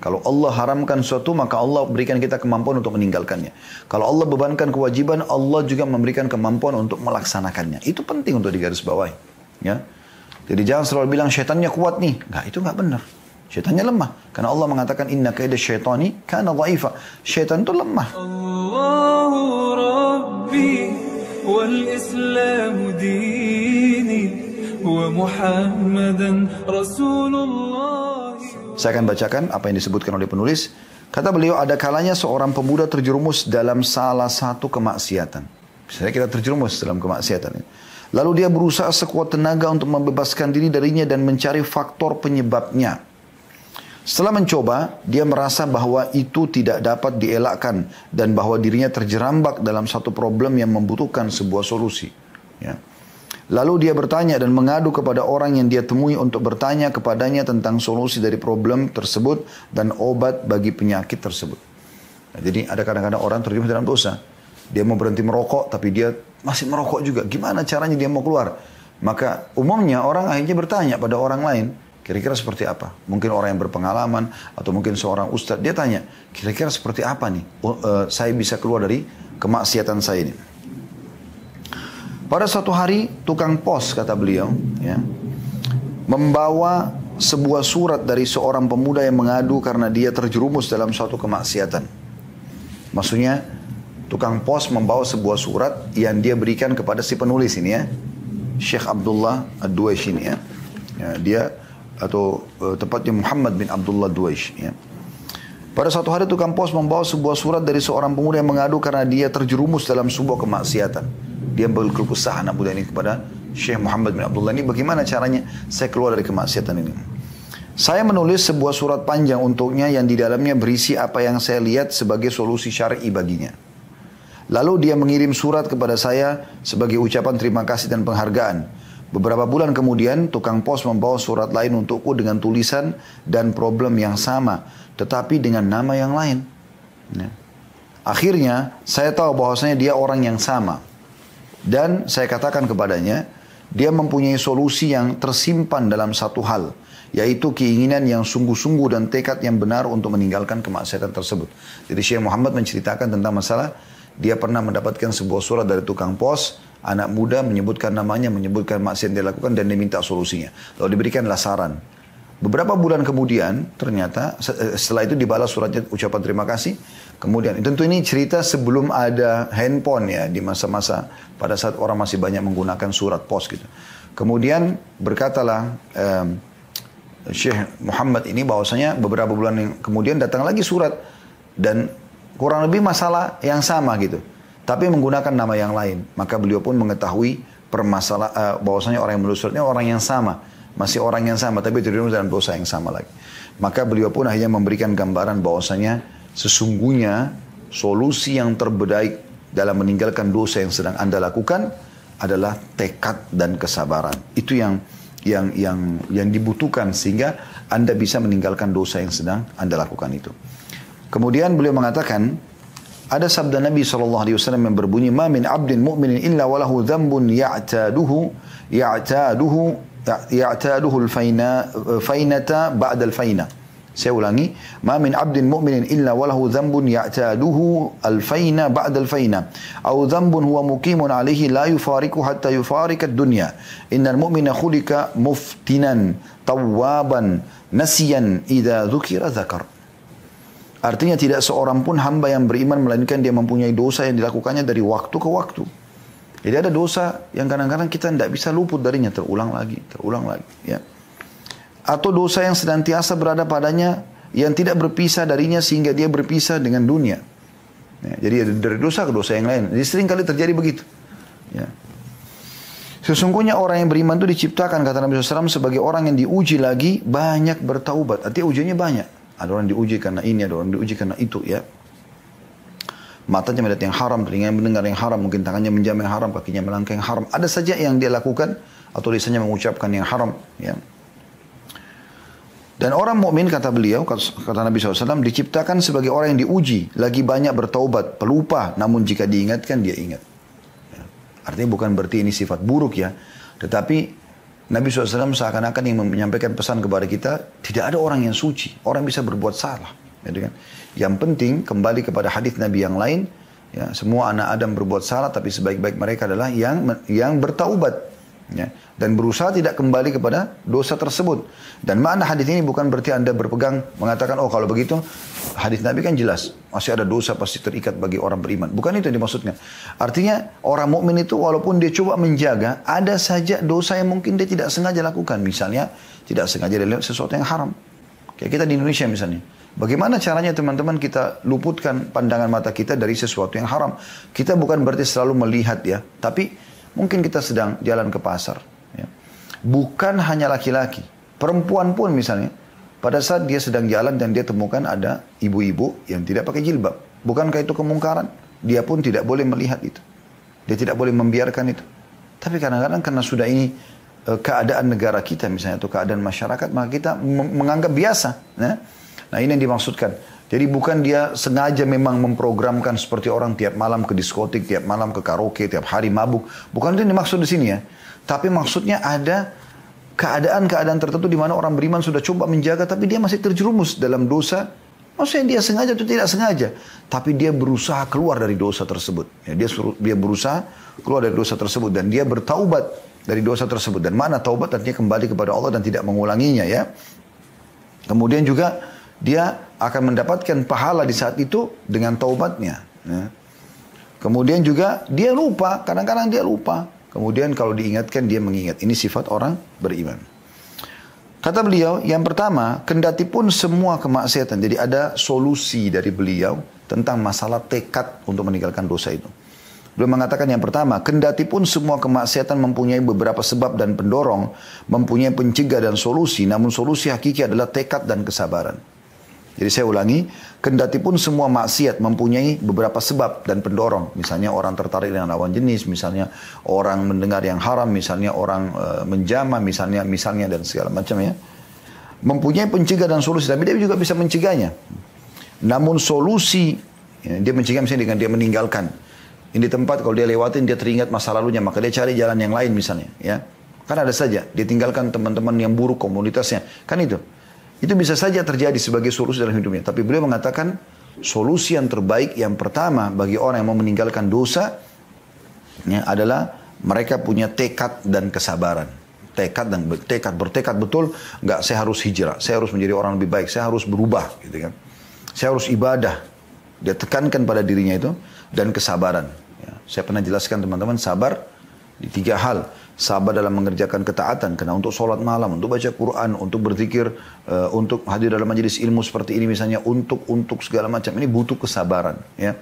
Kalau Allah haramkan sesuatu, maka Allah berikan kita kemampuan untuk meninggalkannya. Kalau Allah bebankan kewajiban, Allah juga memberikan kemampuan untuk melaksanakannya. Itu penting untuk digarisbawahi. Ya. Jadi jangan selalu bilang syaitannya kuat nih. Enggak, itu enggak benar. Syaitannya lemah. Karena Allah mengatakan inna kaida syaitani kana dhaifa. Syaitan itu lemah. Allahu Rabbi wal Islam dini wa Muhammadan Rasulullah. Saya akan bacakan apa yang disebutkan oleh penulis. Kata beliau, ada kalanya seorang pemuda terjerumus dalam salah satu kemaksiatan. Misalnya kita terjerumus dalam kemaksiatan. Lalu dia berusaha sekuat tenaga untuk membebaskan diri darinya dan mencari faktor penyebabnya. Setelah mencoba, dia merasa bahwa itu tidak dapat dielakkan dan bahwa dirinya terjerambak dalam satu problem yang membutuhkan sebuah solusi. Ya. Lalu dia bertanya dan mengadu kepada orang yang dia temui untuk bertanya kepadanya tentang solusi dari problem tersebut dan obat bagi penyakit tersebut. Nah, jadi ada kadang-kadang orang terjerumus dalam dosa. Dia mau berhenti merokok tapi dia masih merokok juga. Gimana caranya dia mau keluar? Maka umumnya orang akhirnya bertanya pada orang lain. Kira-kira seperti apa? Mungkin orang yang berpengalaman atau mungkin seorang ustadz. Dia tanya, kira-kira seperti apa nih? Saya bisa keluar dari kemaksiatan saya ini. Pada suatu hari, tukang pos, kata beliau, ya, membawa sebuah surat dari seorang pemuda yang mengadu karena dia terjerumus dalam suatu kemaksiatan. Maksudnya, tukang pos membawa sebuah surat yang dia berikan kepada si penulis ini ya. Syekh Abdullah Ad-Duwaish ini ya. Ya, dia atau tepatnya Muhammad bin Abdullah Ad-Duwaish ya. Pada suatu hari tukang pos membawa sebuah surat dari seorang pemuda yang mengadu karena dia terjerumus dalam sebuah kemaksiatan. Dia berkeluh kesah anak muda ini kepada Syekh Muhammad bin Abdullah ini, bagaimana caranya saya keluar dari kemaksiatan ini. Saya menulis sebuah surat panjang untuknya yang di dalamnya berisi apa yang saya lihat sebagai solusi syar'i baginya. Lalu dia mengirim surat kepada saya sebagai ucapan terima kasih dan penghargaan. Beberapa bulan kemudian tukang pos membawa surat lain untukku dengan tulisan dan problem yang sama, tetapi dengan nama yang lain. Ya. Akhirnya saya tahu bahwasanya dia orang yang sama. Dan saya katakan kepadanya, dia mempunyai solusi yang tersimpan dalam satu hal, yaitu keinginan yang sungguh-sungguh dan tekad yang benar untuk meninggalkan kemaksiatan tersebut. Jadi Syekh Muhammad menceritakan tentang masalah, dia pernah mendapatkan sebuah surat dari tukang pos, anak muda menyebutkan namanya, menyebutkan maksiat yang dia lakukan dan dia minta solusinya. Lalu diberikanlah saran. Beberapa bulan kemudian, ternyata setelah itu dibalas suratnya ucapan terima kasih. Kemudian, tentu ini cerita sebelum ada handphone ya, di masa-masa pada saat orang masih banyak menggunakan surat pos gitu. Kemudian berkatalah Syekh Muhammad ini bahwasanya beberapa bulan yang kemudian datang lagi surat dan kurang lebih masalah yang sama gitu, tapi menggunakan nama yang lain. Maka beliau pun mengetahui bahwasanya orang yang menulis suratnya orang yang sama, masih orang yang sama, tapi terjerumus dalam dosa yang sama lagi. Maka beliau pun akhirnya memberikan gambaran bahwasanya sesungguhnya solusi yang terbaik dalam meninggalkan dosa yang sedang Anda lakukan adalah tekad dan kesabaran. Itu yang dibutuhkan sehingga Anda bisa meninggalkan dosa yang sedang Anda lakukan itu. Kemudian beliau mengatakan, ada sabda Nabi SAW yang berbunyi, "Ma min 'abdin mu'minin illa walahu dzambun ya'taduhu al-fainata ba'da al-faina." Saya ulangi, "Ma min 'abdin mu'minin illa walahu dzambun ya'taduhu al-faina ba'da al-faina, aw dzambun huwa muqimun 'alaihi la yufariqu hatta yufarika ad-dunya. Innal mu'mina khuliqa muftinan tawwaban nasiyan idza dzukira dzakar." Artinya tidak seorang pun hamba yang beriman melainkan dia mempunyai dosa yang dilakukannya dari waktu ke waktu. Jadi ada dosa yang kadang-kadang kita tidak bisa luput darinya, terulang lagi, ya. Atau dosa yang senantiasa berada padanya yang tidak berpisah darinya sehingga dia berpisah dengan dunia. Ya, jadi dari dosa ke dosa yang lain. Jadi sering kali terjadi begitu. Ya. Sesungguhnya orang yang beriman itu diciptakan, kata Nabi SAW, sebagai orang yang diuji lagi banyak bertaubat. Artinya ujiannya banyak. Ada orang diuji karena ini, ada orang diuji karena itu. Ya. Matanya melihat yang haram, telinganya mendengar yang haram, mungkin tangannya menjam yang haram, kakinya melangkah yang haram. Ada saja yang dia lakukan atau lisannya mengucapkan yang haram. Ya. Dan orang mukmin, kata beliau, kata Nabi SAW, diciptakan sebagai orang yang diuji, lagi banyak bertaubat, pelupa, namun jika diingatkan dia ingat. Ya. Artinya bukan berarti ini sifat buruk ya, tetapi Nabi SAW seakan-akan yang menyampaikan pesan kepada kita, tidak ada orang yang suci, orang bisa berbuat salah. Gitu kan? Yang penting kembali kepada hadis Nabi yang lain, ya, semua anak Adam berbuat salah, tapi sebaik-baik mereka adalah yang bertaubat. Ya, dan berusaha tidak kembali kepada dosa tersebut. Dan makna hadis ini bukan berarti Anda berpegang mengatakan, oh kalau begitu hadis Nabi kan jelas masih ada dosa pasti terikat bagi orang beriman. Bukan itu yang dimaksudkan. Artinya orang mukmin itu walaupun dia coba menjaga, ada saja dosa yang mungkin dia tidak sengaja lakukan. Misalnya tidak sengaja dia lihat sesuatu yang haram. Kayak kita di Indonesia misalnya. Bagaimana caranya teman-teman kita luputkan pandangan mata kita dari sesuatu yang haram? Kita bukan berarti selalu melihat ya, tapi mungkin kita sedang jalan ke pasar. Ya. Bukan hanya laki-laki. Perempuan pun misalnya. Pada saat dia sedang jalan dan dia temukan ada ibu-ibu yang tidak pakai jilbab. Bukankah itu kemungkaran? Dia pun tidak boleh melihat itu. Dia tidak boleh membiarkan itu. Tapi kadang-kadang karena sudah ini keadaan negara kita misalnya. Atau keadaan masyarakat. Maka kita menganggap biasa. Ya. Nah ini yang dimaksudkan. Jadi bukan dia sengaja memang memprogramkan seperti orang tiap malam ke diskotik, tiap malam ke karaoke, tiap hari mabuk. Bukan itu yang dimaksud di sini ya. Tapi maksudnya ada keadaan-keadaan tertentu di mana orang beriman sudah coba menjaga, tapi dia masih terjerumus dalam dosa. Maksudnya dia sengaja atau tidak sengaja. Tapi dia berusaha keluar dari dosa tersebut. Ya, dia berusaha keluar dari dosa tersebut. Dan dia bertaubat dari dosa tersebut. Dan mana taubat artinya kembali kepada Allah dan tidak mengulanginya ya. Kemudian juga dia akan mendapatkan pahala di saat itu dengan taubatnya. Ya. Kemudian juga dia lupa, kadang-kadang dia lupa. Kemudian kalau diingatkan dia mengingat. Ini sifat orang beriman. Kata beliau, yang pertama, kendati pun semua kemaksiatan. Jadi ada solusi dari beliau tentang masalah tekad untuk meninggalkan dosa itu. Beliau mengatakan yang pertama, kendati pun semua kemaksiatan mempunyai beberapa sebab dan pendorong, mempunyai pencegah dan solusi, namun solusi hakiki adalah tekad dan kesabaran. Jadi saya ulangi, kendati pun semua maksiat mempunyai beberapa sebab dan pendorong. Misalnya orang tertarik dengan lawan jenis, misalnya orang mendengar yang haram, misalnya orang menjamah, misalnya dan segala macam ya. Mempunyai pencegah dan solusi, tapi dia juga bisa mencegahnya. Namun solusi, ya, dia mencegah misalnya dengan dia meninggalkan. Ini tempat kalau dia lewatin dia teringat masa lalunya, maka dia cari jalan yang lain misalnya. Ya, kan ada saja, dia tinggalkan teman-teman yang buruk, komunitasnya, kan itu. Itu bisa saja terjadi sebagai solusi dalam hidupnya. Tapi beliau mengatakan solusi yang terbaik yang pertama bagi orang yang mau meninggalkan dosa ya, adalah mereka punya tekad dan kesabaran. Bertekad betul, enggak saya harus hijrah, saya harus menjadi orang lebih baik, saya harus berubah gitu kan. Saya harus ibadah. Dia tekankan pada dirinya itu dan kesabaran. Ya, saya pernah jelaskan teman-teman sabar di 3 hal. Sabar dalam mengerjakan ketaatan, karena untuk sholat malam, untuk baca Quran, untuk berzikir, untuk hadir dalam majelis ilmu seperti ini misalnya, untuk segala macam ini butuh kesabaran. Ya.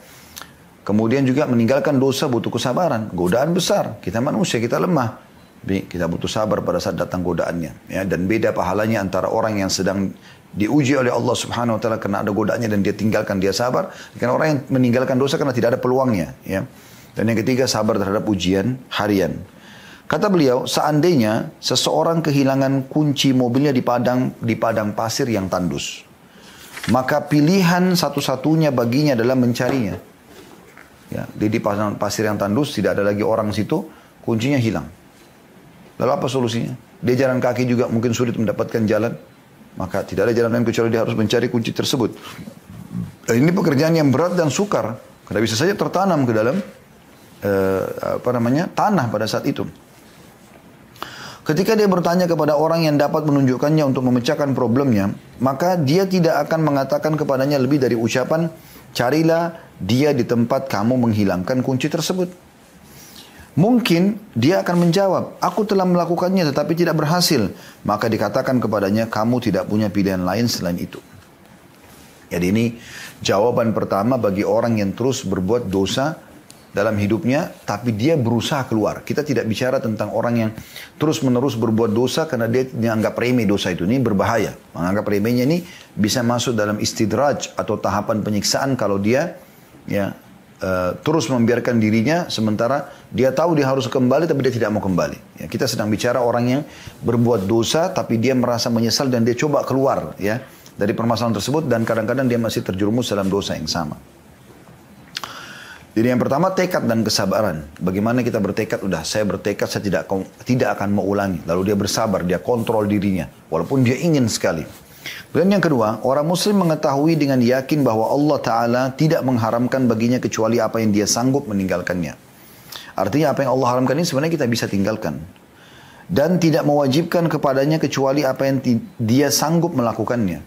Kemudian juga meninggalkan dosa butuh kesabaran, godaan besar, kita manusia, kita lemah, kita butuh sabar pada saat datang godaannya. Ya. Dan beda pahalanya antara orang yang sedang diuji oleh Allah Subhanahu Wa Taala karena ada godaannya dan dia tinggalkan, dia sabar, dengan orang yang meninggalkan dosa karena tidak ada peluangnya. Ya. Dan yang ketiga sabar terhadap ujian harian. Kata beliau, seandainya seseorang kehilangan kunci mobilnya di padang pasir yang tandus, maka pilihan satu-satunya baginya adalah mencarinya. Ya, di padang pasir yang tandus tidak ada lagi orang situ, kuncinya hilang. Lalu apa solusinya? Dia jalan kaki juga mungkin sulit mendapatkan jalan, maka tidak ada jalan lain kecuali dia harus mencari kunci tersebut. Dan ini pekerjaan yang berat dan sukar, karena bisa saja tertanam ke dalam tanah pada saat itu. Ketika dia bertanya kepada orang yang dapat menunjukkannya untuk memecahkan problemnya, maka dia tidak akan mengatakan kepadanya lebih dari ucapan, carilah dia di tempat kamu menghilangkan kunci tersebut. Mungkin dia akan menjawab, aku telah melakukannya tetapi tidak berhasil. Maka dikatakan kepadanya, kamu tidak punya pilihan lain selain itu. Jadi ini jawaban pertama bagi orang yang terus berbuat dosa dalam hidupnya, tapi dia berusaha keluar. Kita tidak bicara tentang orang yang terus-menerus berbuat dosa karena dia menganggap remeh dosa itu. Ini berbahaya. Menganggap remehnya ini bisa masuk dalam istidraj atau tahapan penyiksaan kalau dia ya terus membiarkan dirinya sementara dia tahu dia harus kembali tapi dia tidak mau kembali. Ya, kita sedang bicara orang yang berbuat dosa tapi dia merasa menyesal dan dia coba keluar ya dari permasalahan tersebut dan kadang-kadang dia masih terjerumus dalam dosa yang sama. Jadi yang pertama tekad dan kesabaran. Bagaimana kita bertekad, udah saya bertekad saya tidak akan mengulangi. Lalu dia bersabar, dia kontrol dirinya. Walaupun dia ingin sekali. Dan yang kedua, orang muslim mengetahui dengan yakin bahwa Allah Ta'ala tidak mengharamkan baginya kecuali apa yang dia sanggup meninggalkannya. Artinya apa yang Allah haramkan ini sebenarnya kita bisa tinggalkan. Dan tidak mewajibkan kepadanya kecuali apa yang dia sanggup melakukannya.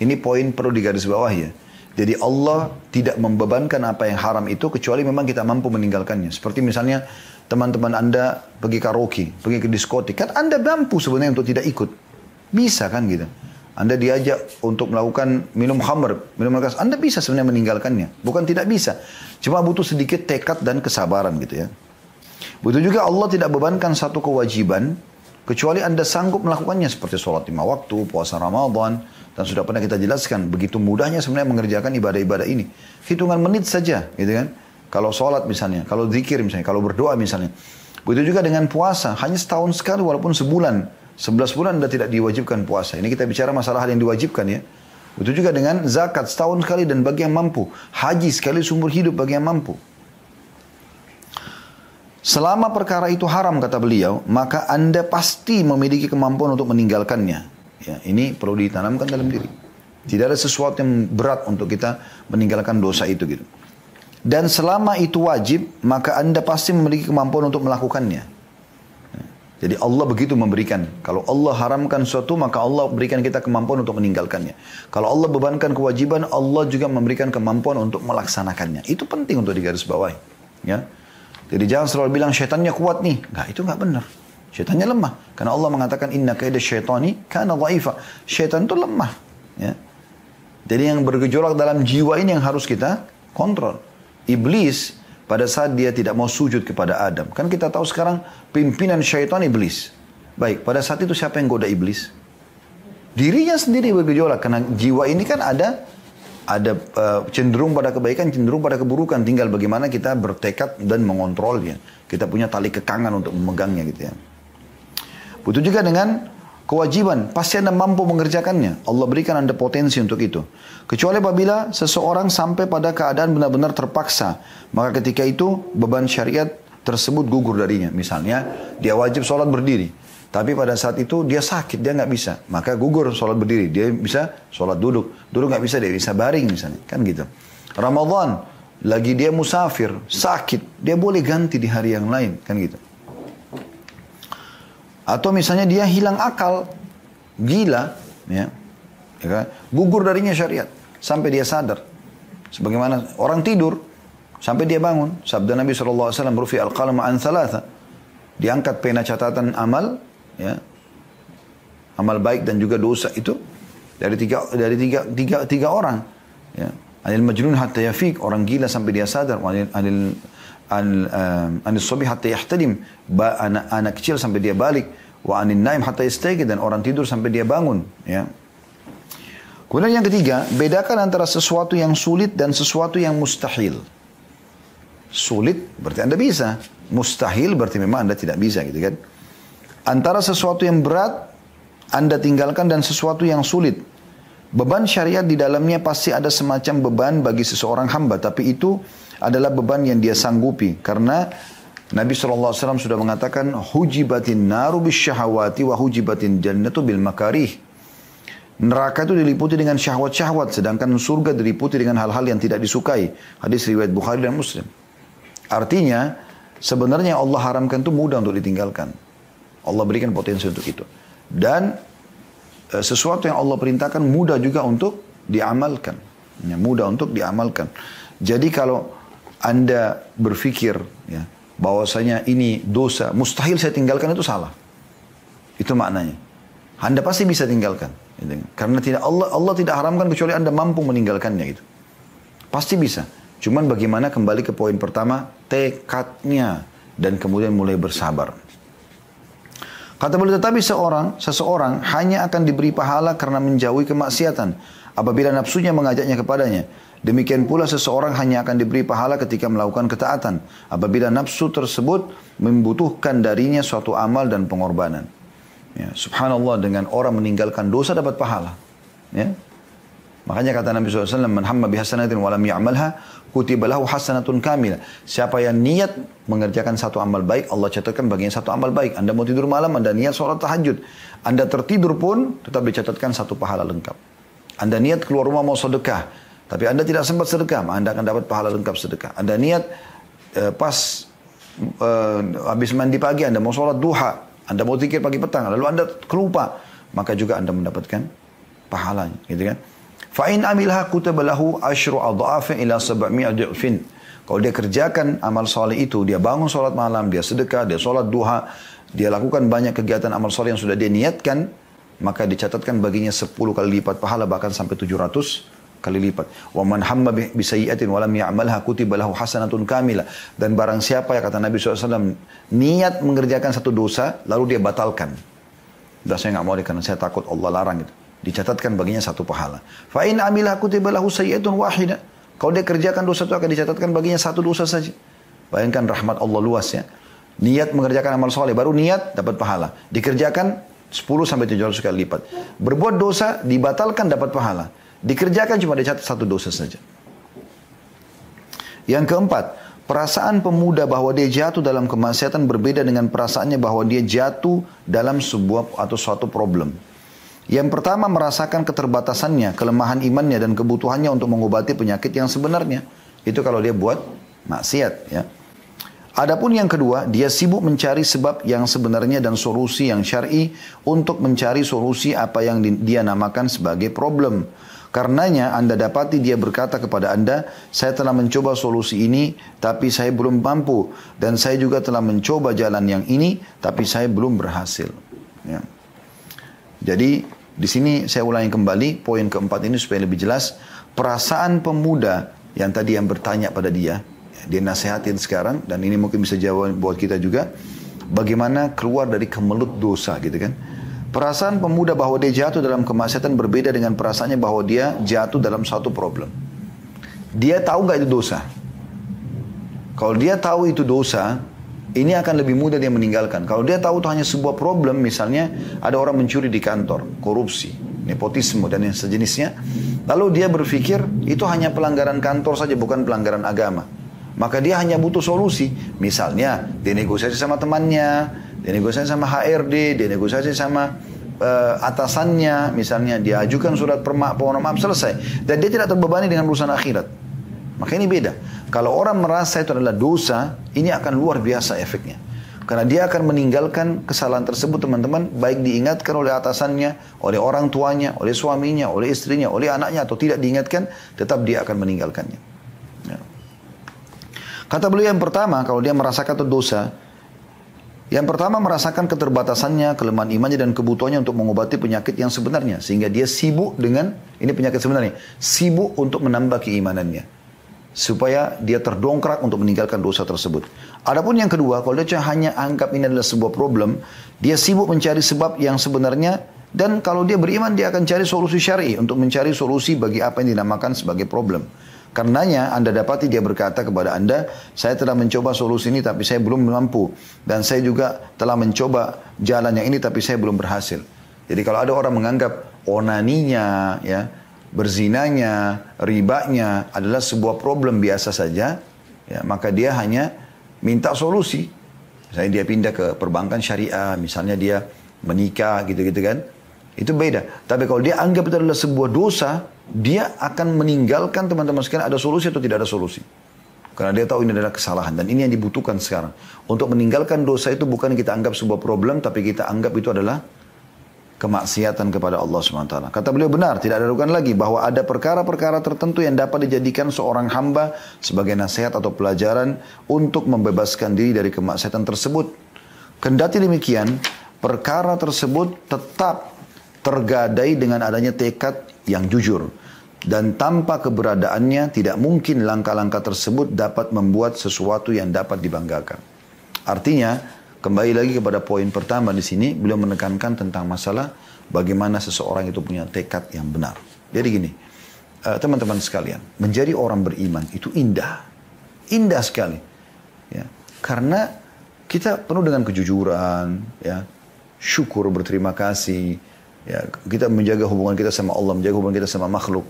Ini poin perlu digarisbawahi ya. Jadi Allah tidak membebankan apa yang haram itu kecuali memang kita mampu meninggalkannya. Seperti misalnya teman-teman Anda pergi karaoke, pergi ke diskotik. Kan Anda mampu sebenarnya untuk tidak ikut. Bisa kan gitu. Anda diajak untuk melakukan minum khamr, minum keras. Anda bisa sebenarnya meninggalkannya. Bukan tidak bisa. Cuma butuh sedikit tekad dan kesabaran gitu ya. Begitu juga Allah tidak bebankan satu kewajiban kecuali Anda sanggup melakukannya. Seperti sholat 5 waktu, puasa Ramadan. Dan sudah pernah kita jelaskan, begitu mudahnya sebenarnya mengerjakan ibadah-ibadah ini. Hitungan menit saja, gitu kan. Kalau sholat misalnya, kalau zikir misalnya, kalau berdoa misalnya. Begitu juga dengan puasa, hanya setahun sekali walaupun sebulan. 11 bulan Anda tidak diwajibkan puasa. Ini kita bicara masalah hal yang diwajibkan ya. Begitu juga dengan zakat, setahun sekali dan bagi yang mampu. Haji sekali seumur hidup bagi yang mampu. Selama perkara itu haram kata beliau, maka Anda pasti memiliki kemampuan untuk meninggalkannya. Ya, ini perlu ditanamkan dalam diri. Tidak ada sesuatu yang berat untuk kita meninggalkan dosa itu gitu. Dan selama itu wajib, maka Anda pasti memiliki kemampuan untuk melakukannya. Ya, jadi Allah begitu memberikan. Kalau Allah haramkan sesuatu, maka Allah berikan kita kemampuan untuk meninggalkannya. Kalau Allah bebankan kewajiban, Allah juga memberikan kemampuan untuk melaksanakannya. Itu penting untuk digarisbawahi. Ya. Jadi jangan selalu bilang syaitannya kuat nih. Enggak, itu enggak benar. Syaitannya lemah. Karena Allah mengatakan inna kaida syaitani kana dhaifa. Syaitan itu lemah. Ya. Jadi yang bergejolak dalam jiwa ini yang harus kita kontrol. Iblis pada saat dia tidak mau sujud kepada Adam. Kan kita tahu sekarang pimpinan syaitan iblis. Baik, pada saat itu siapa yang goda iblis? Dirinya sendiri bergejolak. Karena jiwa ini kan ada cenderung pada kebaikan, cenderung pada keburukan. Tinggal bagaimana kita bertekad dan mengontrolnya. Kita punya tali kekangan untuk memegangnya gitu ya. Begitu juga dengan kewajiban. Pasti Anda mampu mengerjakannya. Allah berikan Anda potensi untuk itu. Kecuali apabila seseorang sampai pada keadaan benar-benar terpaksa. Maka ketika itu beban syariat tersebut gugur darinya. Misalnya dia wajib sholat berdiri. Tapi pada saat itu dia sakit, dia nggak bisa. Maka gugur sholat berdiri. Dia bisa sholat duduk. Duduk nggak bisa, dia bisa baring misalnya. Kan gitu. Ramadan, lagi dia musafir, sakit. Dia boleh ganti di hari yang lain. Kan gitu. Atau misalnya dia hilang akal, gila, ya kan? Gugur darinya syariat, sampai dia sadar. Sebagaimana orang tidur, sampai dia bangun. Sabda Nabi SAW, rufi al-qalam an thalatha. Diangkat pena catatan amal, ya, amal baik dan juga dosa itu dari tiga orang. Ya. Anil majnun hatta yafiq, orang gila sampai dia sadar. Anis sobi hatta yahtadim, anak kecil sampai dia balik. Wa anin naim hatta yastayqid, dan orang tidur sampai dia bangun. Ya. Kemudian yang ketiga, bedakan antara sesuatu yang sulit dan sesuatu yang mustahil. Sulit berarti Anda bisa, mustahil berarti memang Anda tidak bisa gitu kan. Antara sesuatu yang berat Anda tinggalkan dan sesuatu yang sulit. Beban syariat di dalamnya pasti ada semacam beban bagi seseorang hamba, tapi itu adalah beban yang dia sanggupi. Karena Nabi SAW sudah mengatakan, hujibatin naru bisyahawati wa hujibatin jannatu bil makarih. Neraka itu diliputi dengan syahwat-syahwat, sedangkan surga diliputi dengan hal-hal yang tidak disukai. Hadis riwayat Bukhari dan Muslim. Artinya, sebenarnya Allah haramkan itu mudah untuk ditinggalkan. Allah berikan potensi untuk itu. Dan sesuatu yang Allah perintahkan mudah juga untuk diamalkan. Ya, mudah untuk diamalkan. Jadi kalau Anda berpikir ya, bahwasanya ini dosa, mustahil saya tinggalkan, itu salah. Itu maknanya. Anda pasti bisa tinggalkan. Gitu. Karena Allah tidak haramkan kecuali Anda mampu meninggalkannya. Gitu. Pasti bisa. Cuman bagaimana kembali ke poin pertama, tekadnya. Dan kemudian mulai bersabar. Kata beliau, tetapi seseorang hanya akan diberi pahala karena menjauhi kemaksiatan apabila nafsunya mengajaknya kepadanya. Demikian pula seseorang hanya akan diberi pahala ketika melakukan ketaatan apabila nafsu tersebut membutuhkan darinya suatu amal dan pengorbanan. Ya, subhanallah, dengan orang meninggalkan dosa dapat pahala. Ya. Makanya kata Nabi SAW, man hamma bihasanatin walam ya'malha, kutiba lahu hasanatun kamilah. Siapa yang niat mengerjakan satu amal baik, Allah catatkan baginya satu amal baik. Anda mau tidur malam, Anda niat sholat tahajud. Anda tertidur pun tetap dicatatkan satu pahala lengkap. Anda niat keluar rumah mau sedekah, tapi Anda tidak sempat sedekah, Anda akan dapat pahala lengkap sedekah. Anda niat habis mandi pagi, Anda mau sholat duha, Anda mau zikir pagi petang, lalu Anda kelupa, maka juga Anda mendapatkan pahalanya, gitu kan? Fa'in amilha kutiba lahu asyru adha'afin ila 700 du'fin. Kalau dia kerjakan amal soleh itu, dia bangun sholat malam, dia sedekah, dia sholat duha, dia lakukan banyak kegiatan amal soleh yang sudah dia niatkan, maka dicatatkan baginya 10 kali lipat pahala, bahkan sampai 700 kali lipat. Wa man hamma bisayyi'atin wa lam ya'malha kutiba lahu hasanatun kamilah. Dan barang siapa ya kata Nabi SAW, niat mengerjakan satu dosa, lalu dia batalkan. Udah saya nggak mau karena saya takut Allah larang itu. Dicatatkan baginya satu pahala. Fa in amila kutiba lahu sayyi'atun wahida. Kalau dia kerjakan dosa itu akan dicatatkan baginya satu dosa saja. Bayangkan rahmat Allah luas ya. Niat mengerjakan amal soleh, baru niat dapat pahala. Dikerjakan 10 sampai 700 kali lipat. Berbuat dosa dibatalkan dapat pahala. Dikerjakan cuma dicatat satu dosa saja. Yang keempat, perasaan pemuda bahwa dia jatuh dalam kemaksiatan berbeda dengan perasaannya bahwa dia jatuh dalam sebuah atau suatu problem. Yang pertama merasakan keterbatasannya, kelemahan imannya dan kebutuhannya untuk mengobati penyakit yang sebenarnya. Itu kalau dia buat maksiat ya. Adapun yang kedua, dia sibuk mencari sebab yang sebenarnya dan solusi yang syar'i untuk mencari solusi apa yang dia namakan sebagai problem. Karenanya Anda dapati dia berkata kepada Anda, saya telah mencoba solusi ini tapi saya belum mampu. Dan saya juga telah mencoba jalan yang ini tapi saya belum berhasil. Ya. Jadi di sini saya ulangi kembali poin keempat ini supaya lebih jelas. Perasaan pemuda yang tadi yang bertanya pada dia nasihatin sekarang, dan ini mungkin bisa jawab buat kita juga, bagaimana keluar dari kemelut dosa gitu kan. Perasaan pemuda bahwa dia jatuh dalam kemaksiatan berbeda dengan perasaannya bahwa dia jatuh dalam satu problem. Dia tahu nggak itu dosa? Kalau dia tahu itu dosa, ini akan lebih mudah dia meninggalkan. Kalau dia tahu itu hanya sebuah problem, misalnya ada orang mencuri di kantor, korupsi, nepotisme dan yang sejenisnya, lalu dia berpikir itu hanya pelanggaran kantor saja, bukan pelanggaran agama. Maka dia hanya butuh solusi. Misalnya, dia negosiasi sama temannya, dia negosiasi sama HRD, dia negosiasi sama atasannya, misalnya dia ajukan surat permohonan maaf, selesai. Dan dia tidak terbebani dengan urusan akhirat. Maka ini beda. Kalau orang merasa itu adalah dosa, ini akan luar biasa efeknya. Karena dia akan meninggalkan kesalahan tersebut, teman-teman, baik diingatkan oleh atasannya, oleh orang tuanya, oleh suaminya, oleh istrinya, oleh anaknya, atau tidak diingatkan, tetap dia akan meninggalkannya. Ya. Kata beliau yang pertama, kalau dia merasakan itu dosa, yang pertama merasakan keterbatasannya, kelemahan imannya dan kebutuhannya untuk mengobati penyakit yang sebenarnya. Sehingga dia sibuk dengan, ini penyakit sebenarnya, sibuk untuk menambah keimanannya. Supaya dia terdongkrak untuk meninggalkan dosa tersebut. Adapun yang kedua, kalau dia hanya anggap ini adalah sebuah problem, dia sibuk mencari sebab yang sebenarnya, dan kalau dia beriman, dia akan cari solusi syar'i untuk mencari solusi bagi apa yang dinamakan sebagai problem. Karenanya Anda dapati dia berkata kepada Anda, saya telah mencoba solusi ini tapi saya belum mampu. Dan saya juga telah mencoba jalan yang ini tapi saya belum berhasil. Jadi kalau ada orang menganggap onaninya, ya, berzinanya, ribanya adalah sebuah problem biasa saja, ya, maka dia hanya minta solusi. Misalnya dia pindah ke perbankan syariah, misalnya dia menikah gitu-gitu kan. Itu beda. Tapi kalau dia anggap itu adalah sebuah dosa, dia akan meninggalkan, teman-teman sekalian, ada solusi atau tidak ada solusi. Karena dia tahu ini adalah kesalahan. Dan ini yang dibutuhkan sekarang. Untuk meninggalkan dosa itu bukan kita anggap sebuah problem, tapi kita anggap itu adalah kemaksiatan kepada Allah SWT. Kata beliau benar, tidak ada raguan lagi bahwa ada perkara-perkara tertentu yang dapat dijadikan seorang hamba sebagai nasihat atau pelajaran untuk membebaskan diri dari kemaksiatan tersebut. Kendati demikian, perkara tersebut tetap tergadai dengan adanya tekad yang jujur. Dan tanpa keberadaannya tidak mungkin langkah-langkah tersebut dapat membuat sesuatu yang dapat dibanggakan. Artinya, kembali lagi kepada poin pertama di sini, beliau menekankan tentang masalah bagaimana seseorang itu punya tekad yang benar. Jadi gini, teman-teman sekalian, menjadi orang beriman itu indah. Indah sekali. Ya. Karena kita penuh dengan kejujuran, ya, syukur, berterima kasih. Ya, kita menjaga hubungan kita sama Allah, menjaga hubungan kita sama makhluk.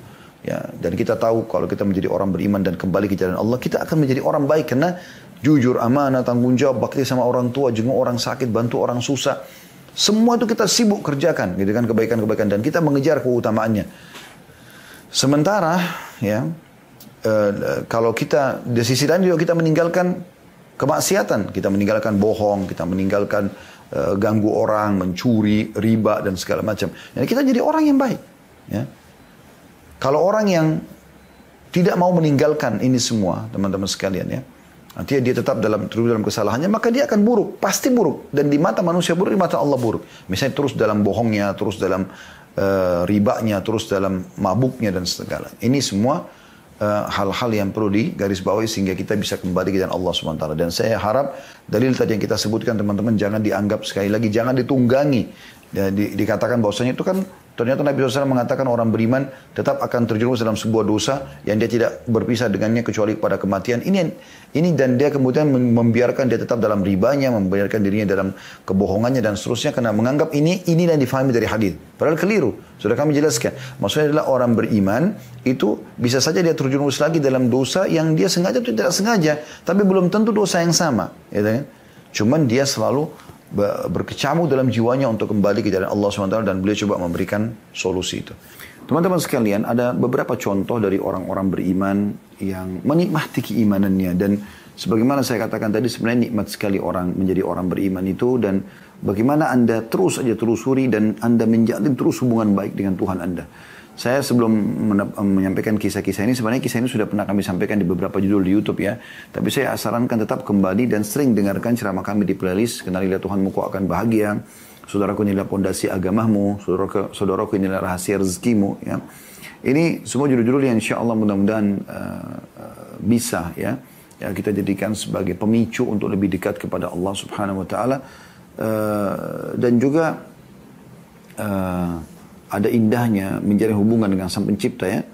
Ya, dan kita tahu kalau kita menjadi orang beriman dan kembali ke jalan Allah, kita akan menjadi orang baik karena jujur, amanah, tanggung jawab, bakti sama orang tua, jenguk orang sakit, bantu orang susah. Semua itu kita sibuk kerjakan, gitu kan, kebaikan-kebaikan, dan kita mengejar keutamaannya. Sementara, ya, kalau kita di sisi lain juga kita meninggalkan kemaksiatan, kita meninggalkan bohong, kita meninggalkan ganggu orang, mencuri, riba dan segala macam. Jadi kita jadi orang yang baik. Ya. Kalau orang yang tidak mau meninggalkan ini semua, teman-teman sekalian ya, artinya dia tetap terus dalam kesalahannya, maka dia akan buruk, pasti buruk. Dan di mata manusia buruk, di mata Allah buruk. Misalnya terus dalam bohongnya, terus dalam ribanya, terus dalam mabuknya dan segala. Ini semua hal-hal yang perlu digarisbawahi sehingga kita bisa kembali ke jalan Allah SWT. Dan saya harap dalil tadi yang kita sebutkan teman-teman jangan dianggap sekali lagi, jangan ditunggangi. Ya, dikatakan bahwasanya itu kan ternyata Nabi SAW mengatakan orang beriman tetap akan terjerumus dalam sebuah dosa yang dia tidak berpisah dengannya kecuali pada kematian. Ini dan dia kemudian membiarkan dia tetap dalam ribanya, membiarkan dirinya dalam kebohongannya dan seterusnya karena menganggap ini yang difahami dari hadis. Padahal keliru. Sudah kami jelaskan. Maksudnya adalah orang beriman itu bisa saja dia terjerumus lagi dalam dosa yang dia sengaja atau tidak sengaja, tapi belum tentu dosa yang sama. Ya, kan? Cuman dia selalu berkecamuk dalam jiwanya untuk kembali ke jalan Allah SWT dan beliau coba memberikan solusi itu. Teman-teman sekalian, ada beberapa contoh dari orang-orang beriman yang menikmati keimanannya dan sebagaimana saya katakan tadi sebenarnya nikmat sekali orang menjadi orang beriman itu dan bagaimana Anda terus saja telusuri dan Anda menjalin terus hubungan baik dengan Tuhan Anda. Saya sebelum menyampaikan kisah-kisah ini, sebenarnya kisah ini sudah pernah kami sampaikan di beberapa judul di YouTube ya. Tapi saya sarankan tetap kembali dan sering dengarkan ceramah kami di playlist. Kenalilah Tuhanmu kau akan bahagia. Saudaraku inilah pondasi agamamu. Saudaraku inilah rahasia rezekimu. Ya. Ini semua judul-judul yang insya Allah mudah-mudahan bisa ya kita jadikan sebagai pemicu untuk lebih dekat kepada Allah Subhanahu Wa Taala. Dan juga ada indahnya menjalin hubungan dengan Sang Pencipta ya.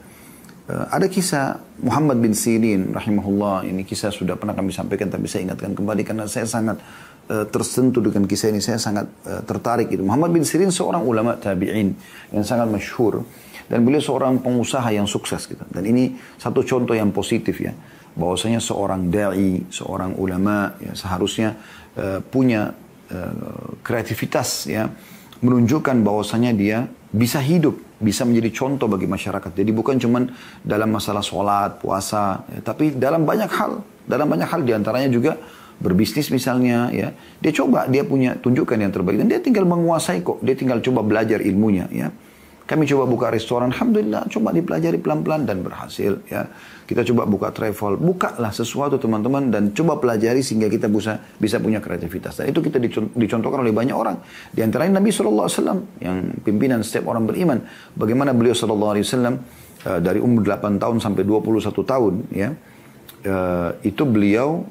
Ada kisah Muhammad bin Sirin rahimahullah, ini kisah sudah pernah kami sampaikan tapi saya ingatkan kembali karena saya sangat tersentuh dengan kisah ini, saya sangat tertarik itu. Muhammad bin Sirin seorang ulama tabi'in yang sangat masyhur dan beliau seorang pengusaha yang sukses gitu. Dan ini satu contoh yang positif ya, bahwasanya seorang dai, seorang ulama ya, seharusnya punya kreativitas ya, menunjukkan bahwasanya dia bisa hidup, bisa menjadi contoh bagi masyarakat. Jadi bukan cuma dalam masalah sholat, puasa, ya, tapi dalam banyak hal diantaranya juga berbisnis misalnya, ya. Dia punya tunjukkan yang terbaik dan dia tinggal menguasai kok, dia tinggal coba belajar ilmunya, ya. Kami coba buka restoran, alhamdulillah, coba dipelajari pelan-pelan dan berhasil, ya. Kita coba buka travel, bukalah sesuatu teman-teman dan coba pelajari sehingga kita bisa punya kreativitas. Dan itu kita dicontohkan oleh banyak orang. Di antaranya Nabi SAW yang pimpinan setiap orang beriman. Bagaimana beliau SAW dari umur 8 tahun sampai 21 tahun, ya, itu beliau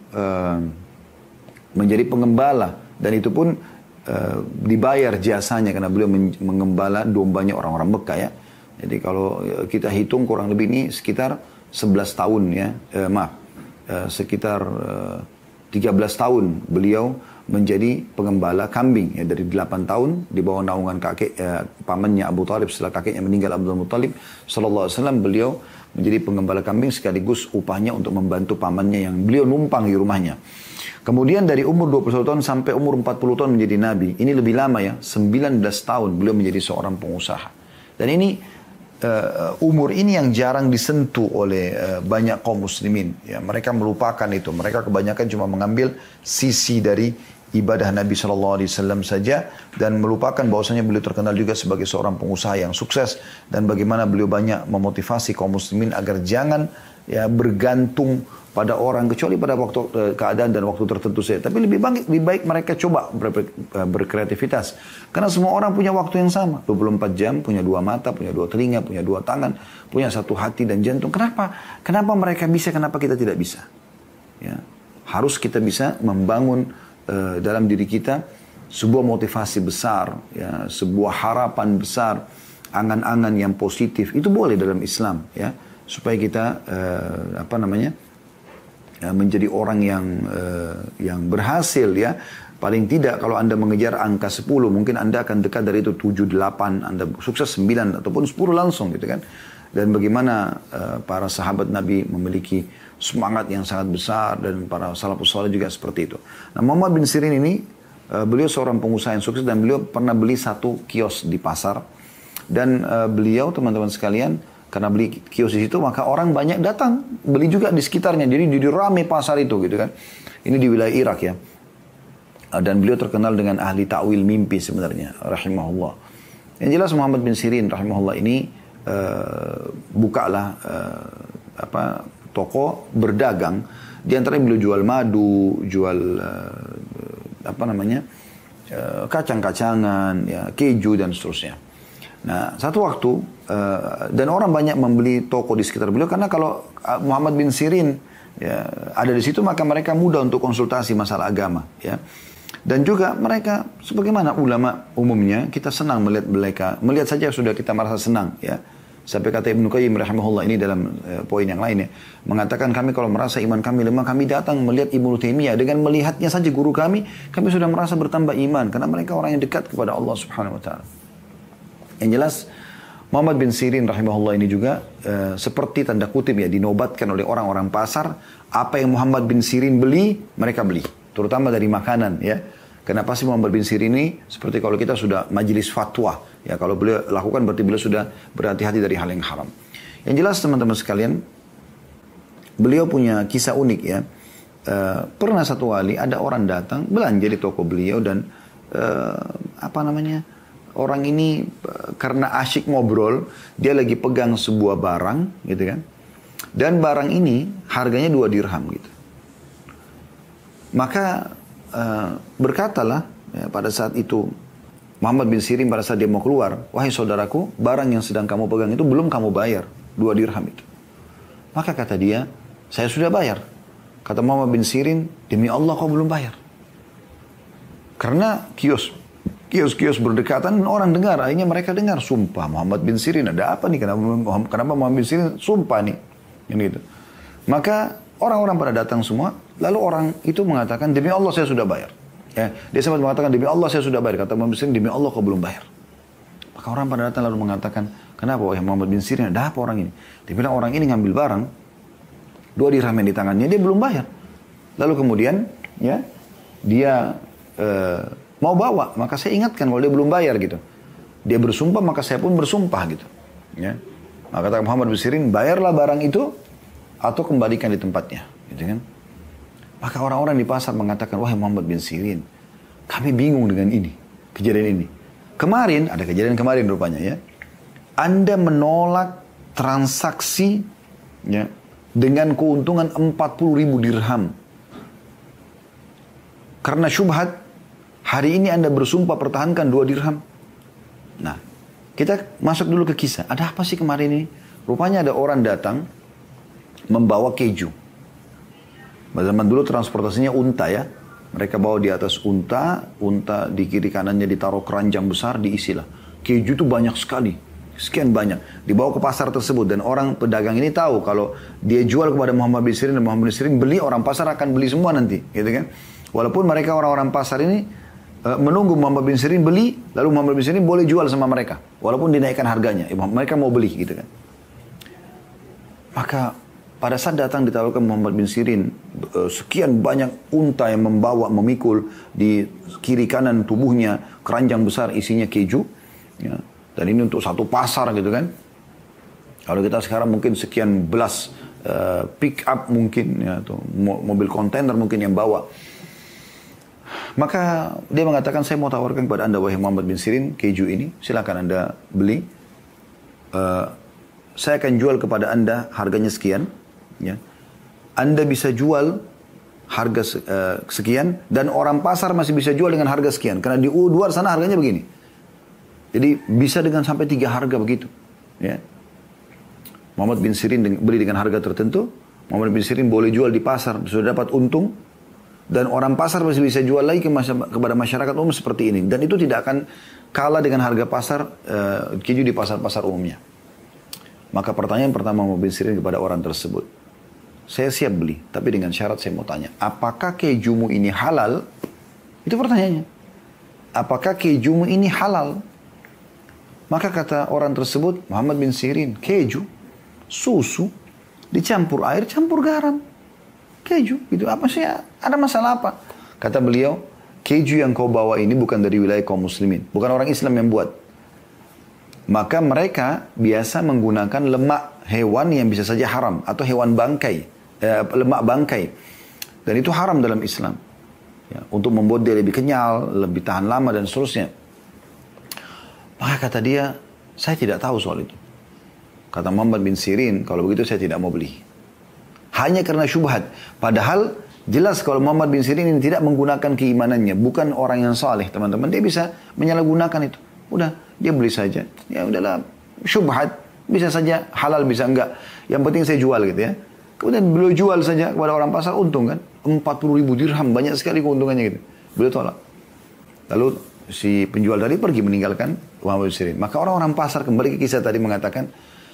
menjadi pengembala dan itu pun dibayar jasanya karena beliau mengembala dombanya orang-orang Mekah ya. Jadi kalau kita hitung kurang lebih ini sekitar 11 tahun ya, sekitar 13 tahun beliau menjadi pengembala kambing ya, dari 8 tahun di bawah naungan pamannya Abu Talib setelah kakeknya meninggal Abdul Muttalib sallallahu alaihi wasallam, beliau menjadi pengembala kambing sekaligus upahnya untuk membantu pamannya yang beliau numpang di rumahnya. Kemudian dari umur 21 tahun sampai umur 40 tahun menjadi nabi. Ini lebih lama ya, 19 tahun beliau menjadi seorang pengusaha. Dan ini umur ini yang jarang disentuh oleh banyak kaum muslimin. Ya, mereka melupakan itu. Mereka kebanyakan cuma mengambil sisi dari ibadah Nabi SAW saja dan melupakan bahwasanya beliau terkenal juga sebagai seorang pengusaha yang sukses dan bagaimana beliau banyak memotivasi kaum muslimin agar jangan ya bergantung pada orang kecuali pada waktu keadaan dan waktu tertentu saja. Tapi lebih baik mereka coba berkreativitas. Karena semua orang punya waktu yang sama. 24 jam, punya 2 mata, punya 2 telinga, punya 2 tangan, punya 1 hati dan jantung. Kenapa? Kenapa mereka bisa, kenapa kita tidak bisa? Ya. Harus kita bisa membangun dalam diri kita sebuah motivasi besar, ya, sebuah harapan besar, angan-angan yang positif. Itu boleh dalam Islam, ya, supaya kita menjadi orang yang berhasil ya. Paling tidak kalau Anda mengejar angka 10, mungkin Anda akan dekat dari itu 7, 8, Anda sukses 9 ataupun 10 langsung gitu kan. dan bagaimana para sahabat Nabi memiliki semangat yang sangat besar dan para salafus saleh juga seperti itu. Nah, Muhammad bin Sirin ini beliau seorang pengusaha yang sukses dan beliau pernah beli satu kios di pasar dan beliau teman-teman sekalian karena beli kios di situ maka orang banyak datang beli juga di sekitarnya, jadi ramai pasar itu gitu kan. Ini di wilayah Irak ya. Dan beliau terkenal dengan ahli ta'wil mimpi sebenarnya rahimahullah. Yang jelas Muhammad bin Sirin rahimahullah ini bukalah toko berdagang. Di antaranya beliau jual madu, jual kacang-kacangan, ya, keju dan seterusnya. Nah, satu waktu dan orang banyak membeli toko di sekitar beliau karena kalau Muhammad bin Sirin ya, ada di situ maka mereka mudah untuk konsultasi masalah agama, ya. Dan juga mereka sebagaimana ulama umumnya kita senang melihat mereka, melihat saja sudah kita merasa senang, ya. Sampai kata Ibnu Qayyim rahimahullah ini dalam poin yang lainnya mengatakan kami kalau merasa iman kami lemah kami datang melihat Ibnu Taimiyah, dengan melihatnya saja guru kami sudah merasa bertambah iman karena mereka orang yang dekat kepada Allah Subhanahu wa taala. Yang jelas Muhammad bin Sirin rahimahullah ini juga seperti tanda kutip ya dinobatkan oleh orang-orang pasar, apa yang Muhammad bin Sirin beli mereka beli, terutama dari makanan ya. Kenapa sih Muhammad bin Sirin ini seperti kalau kita sudah majelis fatwa ya, kalau beliau lakukan berarti beliau sudah berhati-hati dari hal yang haram. Yang jelas teman-teman sekalian, beliau punya kisah unik ya. Pernah satu kali ada orang datang belanja di toko beliau dan orang ini karena asyik ngobrol, dia lagi pegang sebuah barang gitu kan. Dan barang ini harganya 2 dirham gitu. Maka berkatalah ya, pada saat itu Muhammad bin Sirin pada saat dia mau keluar, wahai saudaraku, barang yang sedang kamu pegang itu belum kamu bayar, 2 dirham itu. Maka kata dia, saya sudah bayar. Kata Muhammad bin Sirin, demi Allah kau belum bayar. Karena kios berdekatan orang dengar, akhirnya mereka dengar, sumpah Muhammad bin Sirin ada apa nih, kenapa Muhammad bin Sirin sumpah nih, gitu. Maka orang-orang pada datang semua, lalu orang itu mengatakan demi Allah saya sudah bayar. Ya, dia sempat mengatakan demi Allah saya sudah bayar. Kata Muhammad bin Sirin, demi Allah kau belum bayar. Maka orang pada datang lalu mengatakan, kenapa wahai Muhammad bin Sirin, ada apa orang ini? Dia bilang orang ini ngambil barang 2 dirham yang di tangannya, dia belum bayar. Lalu kemudian ya dia mau bawa, maka saya ingatkan kalau dia belum bayar gitu. Dia bersumpah, maka saya pun bersumpah gitu. Ya. Maka kata Muhammad bin Sirin, bayarlah barang itu atau kembalikan di tempatnya, gitu kan? Maka orang-orang di pasar mengatakan, wahai Muhammad bin Sirin, kami bingung dengan ini, kejadian ini. Kemarin, ada kejadian kemarin rupanya ya, Anda menolak transaksi ya, dengan keuntungan 40.000 dirham. Karena syubhat, hari ini Anda bersumpah pertahankan 2 dirham. Nah, kita masuk dulu ke kisah. Ada apa sih kemarin ini? Rupanya ada orang datang membawa keju. Zaman dulu transportasinya unta ya. Mereka bawa di atas unta di kiri kanannya ditaruh keranjang besar, diisilah. Keju itu banyak sekali, sekian banyak. Dibawa ke pasar tersebut dan orang pedagang ini tahu kalau dia jual kepada Muhammad bin Sirin dan Muhammad bin Sirin beli, orang pasar akan beli semua nanti, gitu kan. Walaupun mereka orang-orang pasar ini menunggu Muhammad bin Sirin beli, lalu Muhammad bin Sirin boleh jual sama mereka, walaupun dinaikkan harganya. Mereka mau beli, gitu kan. Maka pada saat datang ditawarkan Muhammad bin Sirin, sekian banyak unta yang memikul di kiri kanan tubuhnya keranjang besar isinya keju, ya. Dan ini untuk satu pasar gitu kan. Kalau kita sekarang mungkin sekian belas pick up mungkin, ya, atau mobil kontainer mungkin yang bawa. Maka dia mengatakan, saya mau tawarkan kepada Anda wahai Muhammad bin Sirin keju ini, silakan Anda beli. Saya akan jual kepada Anda harganya sekian. Ya. Anda bisa jual harga sekian dan orang pasar masih bisa jual dengan harga sekian karena di luar sana harganya begini. Jadi bisa dengan sampai 3 harga begitu. Ya. Muhammad bin Sirin beli dengan harga tertentu, Muhammad bin Sirin boleh jual di pasar sudah dapat untung dan orang pasar masih bisa jual lagi kepada masyarakat umum seperti ini dan itu tidak akan kalah dengan harga pasar keju di pasar-pasar umumnya. Maka pertanyaan pertama Muhammad bin Sirin kepada orang tersebut, saya siap beli, tapi dengan syarat saya mau tanya, apakah kejumu ini halal? Itu pertanyaannya. Apakah kejumu ini halal? Maka kata orang tersebut, Muhammad bin Sirin, keju? susu, dicampur air, campur garam, keju. Gitu. Apa sih? Ada masalah apa? Kata beliau, keju yang kau bawa ini bukan dari wilayah kaum muslimin. Bukan orang Islam yang buat. Maka mereka biasa menggunakan lemak hewan yang bisa saja haram. Atau hewan bangkai. Lemak bangkai. Dan itu haram dalam Islam. Ya, untuk membuat dia lebih kenyal, lebih tahan lama dan seterusnya. Maka kata dia, saya tidak tahu soal itu. Kata Muhammad bin Sirin, kalau begitu saya tidak mau beli. Hanya karena syubhat. Padahal jelas kalau Muhammad bin Sirin ini tidak menggunakan keimanannya. Bukan orang yang saleh, teman-teman. Dia bisa menyalahgunakan itu. Udah, dia beli saja. Ya udahlah, syubhat. Bisa saja halal, bisa enggak. Yang penting saya jual gitu ya. Kemudian beliau jual saja kepada orang pasar, untung kan. 40.000 dirham, banyak sekali keuntungannya gitu. Beliau tolak. Lalu si penjual tadi pergi meninggalkan Muhammad bin Sirin. Maka orang-orang pasar kembali ke kisah tadi mengatakan,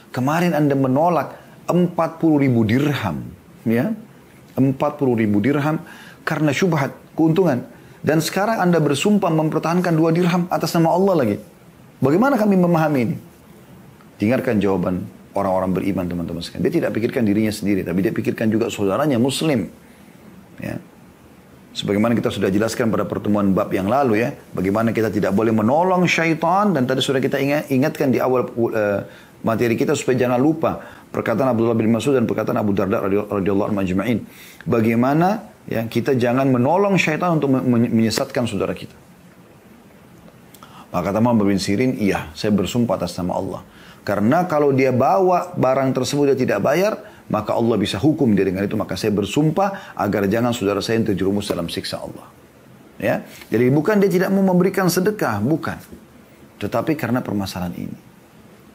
kemarin Anda menolak 40.000 dirham. Ya, 40.000 dirham karena syubhat, keuntungan. Dan sekarang Anda bersumpah mempertahankan 2 dirham atas nama Allah lagi. Bagaimana kami memahami ini? Dengarkan jawaban orang-orang beriman, teman-teman sekalian. Dia tidak pikirkan dirinya sendiri, tapi dia pikirkan juga saudaranya muslim. Ya. Sebagaimana kita sudah jelaskan pada pertemuan bab yang lalu ya, bagaimana kita tidak boleh menolong syaitan, dan tadi sudah kita ingatkan di awal materi kita supaya jangan lupa perkataan Abdullah bin Mas'ud dan perkataan Abu Darda radhiyallahu anhu ajma'in. Bagaimana ya kita jangan menolong syaitan untuk menyesatkan saudara kita. Maka kata Muhammad bin Sirin, iya, saya bersumpah atas nama Allah. Karena kalau dia bawa barang tersebut dia tidak bayar, maka Allah bisa hukum dia dengan itu. Maka saya bersumpah agar jangan saudara saya yang terjerumus dalam siksa Allah. Ya, jadi bukan dia tidak mau memberikan sedekah, bukan. Tetapi karena permasalahan ini.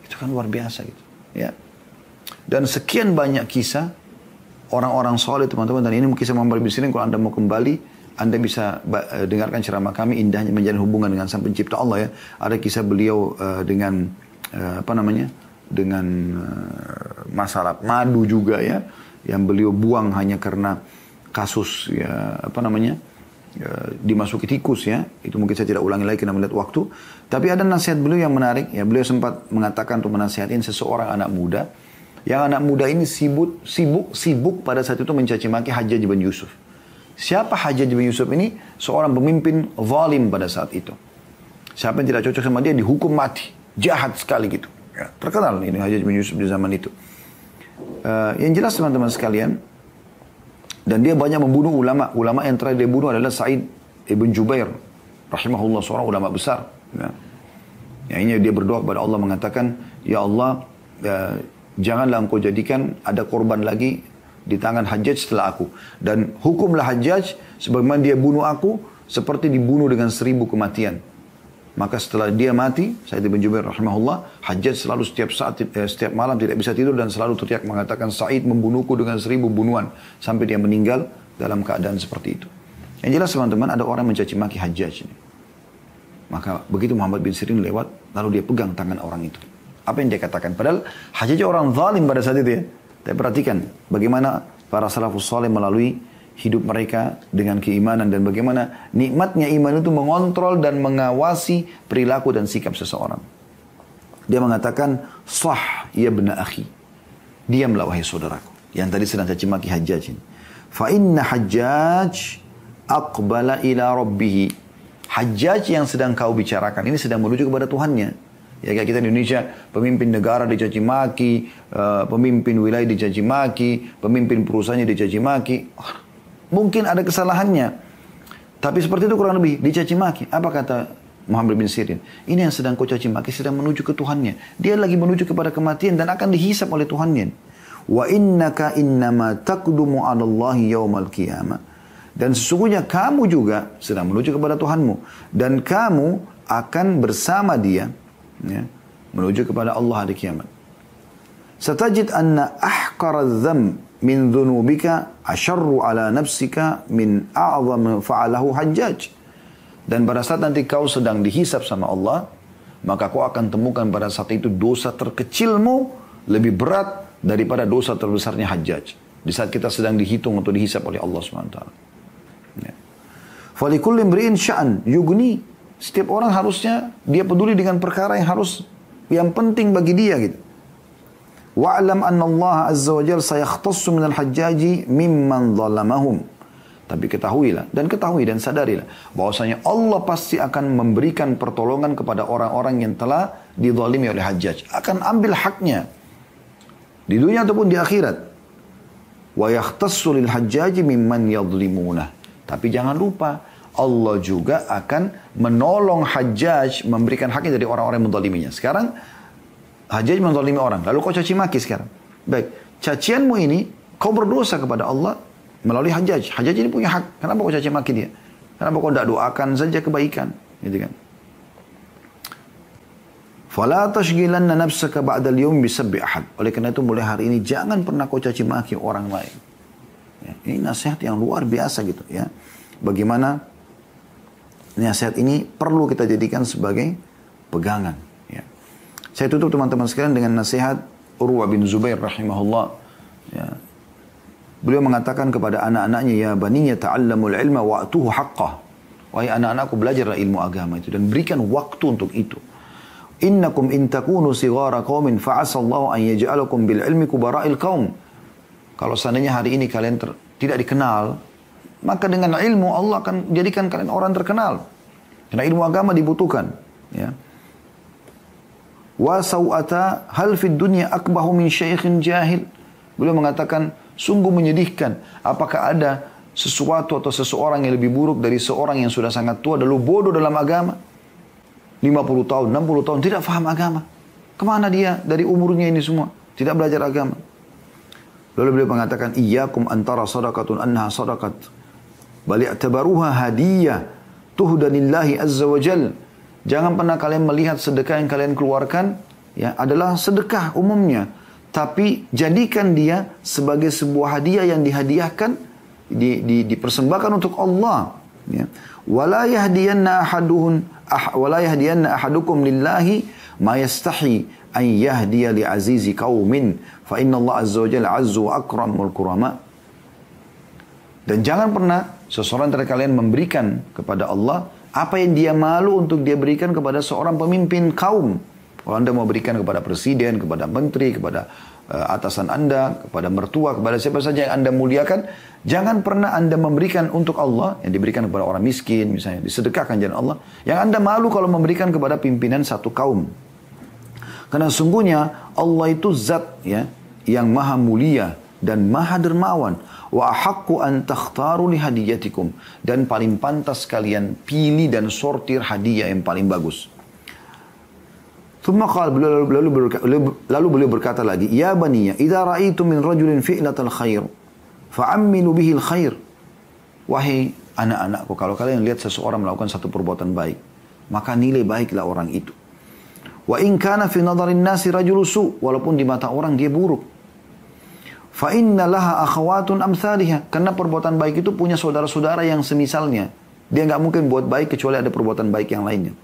Itu kan luar biasa gitu. Ya. Dan sekian banyak kisah orang-orang soleh teman-teman. Dan ini kisah Muhammad bin Sirin. Kalau Anda mau kembali, Anda bisa dengarkan ceramah kami, indahnya menjalin hubungan dengan Sang Pencipta Allah ya. Ada kisah beliau dengan dengan masalah madu juga ya, yang beliau buang hanya karena kasus ya dimasuki tikus ya. Itu mungkin saya tidak ulangi lagi karena melihat waktu. Tapi ada nasihat beliau yang menarik ya. Beliau sempat mengatakan untuk menasihatin seseorang anak muda, yang anak muda ini sibuk pada saat itu mencaci maki Hajjaj bin Yusuf. Siapa Hajjaj bin Yusuf ini? Seorang pemimpin zalim pada saat itu. Siapa yang tidak cocok sama dia dihukum mati. Jahat sekali gitu. Ya, terkenal ini Hajjaj bin Yusuf di zaman itu. Yang jelas teman-teman sekalian, dan dia banyak membunuh ulama. Ulama yang terakhir dia bunuh adalah Sa'id ibn Jubair rahimahullah, seorang ulama besar. Ya. Ya, ini dia berdoa kepada Allah mengatakan, ya Allah, janganlah engkau jadikan ada korban lagi di tangan Hajjaj setelah aku. Dan hukumlah Hajjaj sebagaimana dia bunuh aku, seperti dibunuh dengan 1000 kematian. Maka setelah dia mati, Sa'id bin Jubair rahimahullah, Hajjaj selalu setiap malam tidak bisa tidur dan selalu teriak mengatakan, Sa'id membunuhku dengan 1000 bunuhan. Sampai dia meninggal dalam keadaan seperti itu. Yang jelas teman-teman, ada orang mencaci maki Hajjaj ini. Maka begitu Muhammad bin Sirin lewat, lalu dia pegang tangan orang itu. Apa yang dia katakan? Padahal Hajjaj orang zalim pada saat itu ya. Tapi perhatikan bagaimana para salafus saleh melalui hidup mereka dengan keimanan, dan bagaimana nikmatnya iman itu mengontrol dan mengawasi perilaku dan sikap seseorang. Dia mengatakan, sah ya bena akhi, diamlah wahai saudaraku, yang tadi sedang caci maki Hajjaj ini. Fa inna Hajjaj aqbala ila rabbih. Hajjaj yang sedang kau bicarakan ini sedang menuju kepada Tuhannya. Ya, kayak kita di Indonesia, pemimpin negara dicaci maki, pemimpin wilayah dicaci maki, pemimpin perusahaannya dicaci maki. Mungkin ada kesalahannya, tapi seperti itu kurang lebih dicaci maki. Apa kata Muhammad bin Sirin? Ini yang sedang kau caci maki sedang menuju ke Tuhannya. Dia lagi menuju kepada kematian dan akan dihisap oleh Tuhannya. Wa innaka innama taqdumu 'ala Allah yaumal qiyamah. Dan sesungguhnya kamu juga sedang menuju kepada Tuhanmu, dan kamu akan bersama dia ya, menuju kepada Allah hari kiamat. Satajid anna ahqara dzam min dhunubika asyarru ala nafsika min a'zam fa'alahu Hajjaj. Dan pada saat nanti kau sedang dihisap sama Allah, maka kau akan temukan pada saat itu dosa terkecilmu lebih berat daripada dosa terbesarnya Hajjaj. Di saat kita sedang dihitung atau dihisap oleh Allah SWT. Ya. Falikulli imri'in sya'an yugni. Setiap orang harusnya dia peduli dengan perkara yang penting bagi dia gitu. Wa'lam anna Allah azza wa jalla sayakhtassu minal hajjaji mimman zalamahum. Tapi ketahuilah dan sadarilah bahwasanya Allah pasti akan memberikan pertolongan kepada orang-orang yang telah dizalimi oleh Hajjaj. Akan ambil haknya di dunia ataupun di akhirat. Wa yakhtassu lil hajjaji mimman yadhlimunah. Tapi jangan lupa Allah juga akan menolong Hajjaj, memberikan haknya dari orang-orang yang menzaliminya. Sekarang Hajjaj menzalimi orang, lalu kau caci maki sekarang. Baik, cacianmu ini kau berdosa kepada Allah melalui Hajjaj. Hajjaj ini punya hak. Kenapa kau caci maki dia? Kenapa kau tidak doakan saja kebaikan? Gitu kan? Fala tashghilanna nafsaka ba'dal yawm bisabbi ahad. Oleh karena itu mulai hari ini jangan pernah kau caci maki orang lain. Ya, ini nasihat yang luar biasa gitu ya. Bagaimana nasihat ini perlu kita jadikan sebagai pegangan. Ya. Saya tutup teman-teman sekalian dengan nasihat Urwah bin Zubair rahimahullah. Ya. Beliau mengatakan kepada anak-anaknya, ya baniya ta'allamul ilma wa'tuhu haqqah. Wahai anak-anakku, belajarlah ilmu agama itu dan berikan waktu untuk itu. Innakum in takunu sighara qaumin fa'asallahu an yaj'alakum bil ilmi kubara'il qaum. Kalau seandainya hari ini kalian tidak dikenal, maka dengan ilmu Allah akan jadikan kalian orang terkenal. Karena ilmu agama dibutuhkan. Ya. Wa saw'ata hal fid dunya akbahu min syaikhin jahil. Beliau mengatakan, sungguh menyedihkan. Apakah ada sesuatu atau seseorang yang lebih buruk dari seorang yang sudah sangat tua lalu bodoh dalam agama? 50 tahun, 60 tahun tidak faham agama. Kemana dia dari umurnya ini semua? Tidak belajar agama. Lalu beliau mengatakan, iyyakum antara sadaqatun anha sadaqat. Bal i'tabaruha hadiyah tuhdanillahi azza wa jal. Jangan pernah kalian melihat sedekah yang kalian keluarkan ya adalah sedekah umumnya. Tapi jadikan dia sebagai sebuah hadiah yang dihadiahkan, dipersembahkan untuk Allah. Ya. Wala yahdiyanna ahadukum lillahi ma yastahi an yahdiya li azizi qaumin fa inna Allah azza wa jalla azzu wa akramul kurama. Dan jangan pernah seseorang dari kalian memberikan kepada Allah apa yang dia malu untuk dia berikan kepada seorang pemimpin kaum. Kalau Anda mau berikan kepada presiden, kepada menteri, kepada atasan Anda, kepada mertua, kepada siapa saja yang Anda muliakan, jangan pernah Anda memberikan untuk Allah, yang diberikan kepada orang miskin, misalnya, disedekahkan jalan Allah, yang Anda malu kalau memberikan kepada pimpinan satu kaum. Karena sungguhnya Allah itu zat ya, yang maha mulia dan maha dermawan. Wa ahaqqu an takhtaru li hadiyatikum. Dan paling pantas kalian pilih dan sortir hadiah yang paling bagus. Lalu beliau berkata lagi, ya baniya, idza ra'aitum min rajulin fi'latal khair, fa'ammilu bihil khair. Wahai anak-anakku, kalau kalian lihat seseorang melakukan satu perbuatan baik, maka nilai baiklah orang itu. Wa in kana fi nadharin nasi rajulun su', walaupun di mata orang dia buruk. Fa inna laha akhawatun amsalihha, karena perbuatan baik itu punya saudara-saudara yang semisalnya. Dia enggak mungkin buat baik kecuali ada perbuatan baik yang lainnya.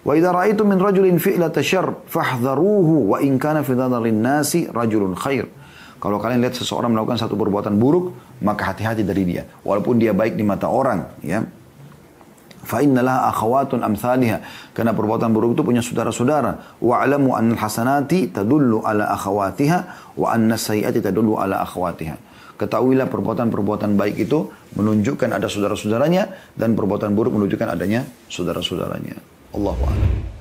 Wa idza ra'aitum min rajulin fi'lata syarr fahdharuhu wa in kana fi nadharin nasi rajulun khair. Kalau kalian lihat seseorang melakukan satu perbuatan buruk, maka hati-hati dari dia walaupun dia baik di mata orang, ya. Fa innallaha akhawatun amsalihha, karena perbuatan buruk itu punya saudara-saudara. Wa alamu annal hasanati tadullu ala akhawatiha wa annas sayyiati tadullu ala akhawatiha. Ketahuilah perbuatan-perbuatan baik itu menunjukkan ada saudara-saudaranya dan perbuatan buruk menunjukkan adanya saudara-saudaranya. Allahu a'lam.